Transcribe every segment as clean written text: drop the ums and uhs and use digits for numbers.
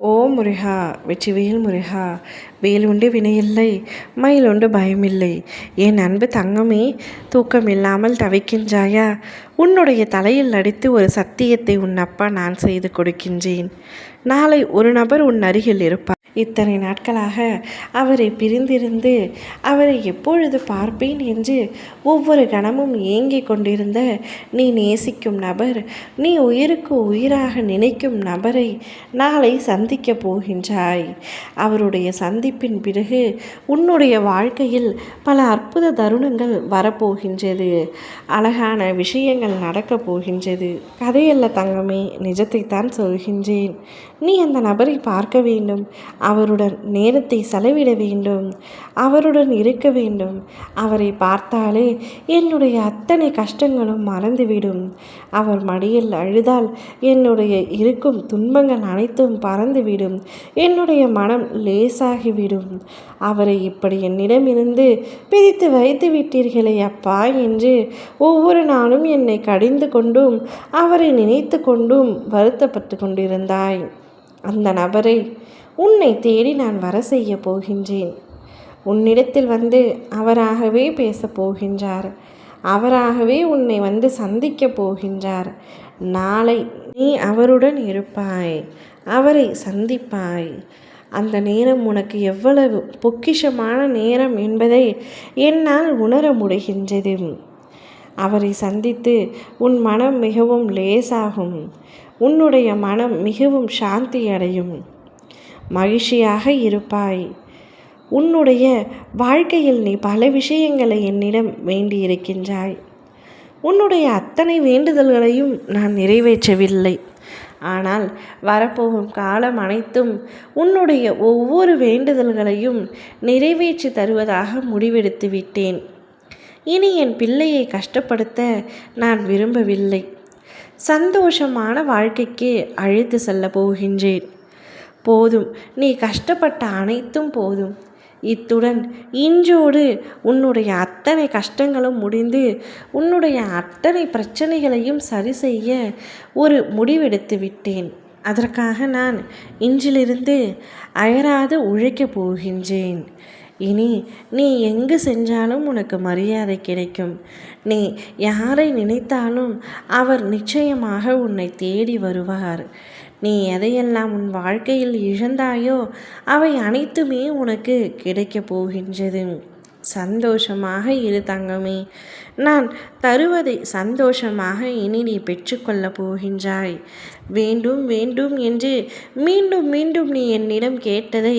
ஓ முருகா! வெற்றிவேல் முருகா! வேலுண்டு வினையில்லை, மயிலுண்டு பயமில்லை. என் அன்பு தங்கமே, தூக்கமில்லாமல் தவிக்கின்றாயா? உன்னுடைய தலையில் அடித்து ஒரு சத்தியத்தை உன் அப்பா நான் செய்து கொடுக்கின்றேன். நாளை ஒரு நபர் உன் அருகில் இருப்பார். இத்தனை நாட்களாக அவரை பிரிந்திருந்து அவரை எப்பொழுது பார்ப்பேன் என்று ஒவ்வொரு கணமும் ஏங்கிக் கொண்டிருந்த நீ நேசிக்கும் நபர், நீ உயிருக்கு உயிராக நினைக்கும் நபரை நாளை சந்திக்கப் போகின்றாய். அவருடைய சந்திப்பின் பிறகு உன்னுடைய வாழ்க்கையில் பல அற்புத தருணங்கள் வரப்போகின்றது. அழகான விஷயங்கள் நடக்கப் போகின்றது. கதையல்ல தங்கமே, நிஜத்தைத்தான் சொல்கின்றேன். நீ அந்த நபரை பார்க்க வேண்டும், அவருடன் நேரத்தை செலவிட வேண்டும், அவருடன் இருக்க வேண்டும். அவரை பார்த்தாலே என்னுடைய அத்தனை கஷ்டங்களும் மறந்துவிடும். அவர் மடியில் அழுதால் என்னுடைய இருக்கும் துன்பங்கள் அனைத்தும் பறந்துவிடும். என்னுடைய மனம் லேசாகிவிடும். அவரை இப்படி என்னிடமிருந்து பிரித்து வைத்து விட்டீர்களே அப்பா என்று ஒவ்வொரு நாளும் என்னை கடிந்து கொண்டும் அவரை நினைத்து கொண்டும் வருத்தப்பட்டு கொண்டிருந்தாய். அந்த நபரை உன்னை தேடி நான் வர செய்ய போகின்றேன். உன்னிடத்தில் வந்து அவராகவே பேசப் போகின்றார். அவராகவே உன்னை வந்து சந்திக்கப் போகின்றார். நாளை நீ அவருடன் இருப்பாய், அவரை சந்திப்பாய். அந்த நேரம் உனக்கு எவ்வளவு பொக்கிஷமான நேரம் என்பதை என்னால் உணர முடிகின்றது. அவரை சந்தித்து உன் மனம் மிகவும் லேசாகும். உன்னுடைய மனம் மிகவும் சாந்தி அடையும். மகிழ்ச்சியாக இருப்பாய். உன்னுடைய வாழ்க்கையில் நீ பல விஷயங்களை என்னிடம் வேண்டியிருக்கின்றாய். உன்னுடைய அத்தனை வேண்டுதல்களையும் நான் நிறைவேற்றவில்லை. ஆனால் வரப்போகும் காலம் அனைத்தும் உன்னுடைய ஒவ்வொரு வேண்டுதல்களையும் நிறைவேற்றி தருவதாக முடிவெடுத்து விட்டேன். இனி என் பிள்ளையை கஷ்டப்படுத்த நான் விரும்பவில்லை. சந்தோஷமான வாழ்க்கைக்கு அழைத்து செல்ல போகின்றேன். போதும், நீ கஷ்டப்பட்ட அனைத்தும் போதும். இத்துடன் இன்றோடு உன்னுடைய அத்தனை கஷ்டங்களும் முடிந்து உன்னுடைய அத்தனை பிரச்சனைகளையும் சரி செய்ய ஒரு முடிவெடுத்து விட்டேன். அதற்காக நான் இன்றிலிருந்து அயராது உழைக்கப் போகின்றேன். இனி நீ எங்கு சென்றாலும் உனக்கு மரியாதை கிடைக்கும். நீ யாரை நினைத்தாலும் அவர் நிச்சயமாக உன்னை தேடி வருவார். நீ எதையெல்லாம் உன் வாழ்க்கையில் இழந்தாயோ அவை அனைத்துமே உனக்கு கிடைக்கப் போகின்றது. சந்தோஷமாக இரு தங்கமே. நான் தருவதை சந்தோஷமாக இனி நீ பெற்றுக்கொள்ளப் போகின்றாய். வேண்டும் வேண்டும் என்று மீண்டும் மீண்டும் நீ என்னிடம் கேட்டதை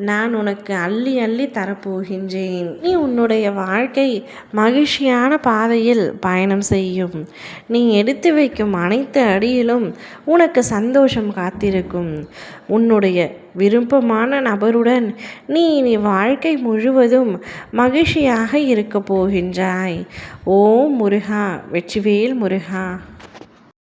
நான் உனக்கு அள்ளி அள்ளி தரப்போகின்றேன். நீ உன்னுடைய வாழ்க்கை மகிழ்ச்சியான பாதையில் பயணம் செய்யும். நீ எடுத்து வைக்கும் அனைத்து அடியிலும் உனக்கு சந்தோஷம் காத்திருக்கும். உன்னுடைய விருப்பமான நபருடன் நீ இனி வாழ்க்கை முழுவதும் மகிழ்ச்சியாக இருக்க போகின்றாய். ஓம் முருகா! வெற்றிவேல் முருகா!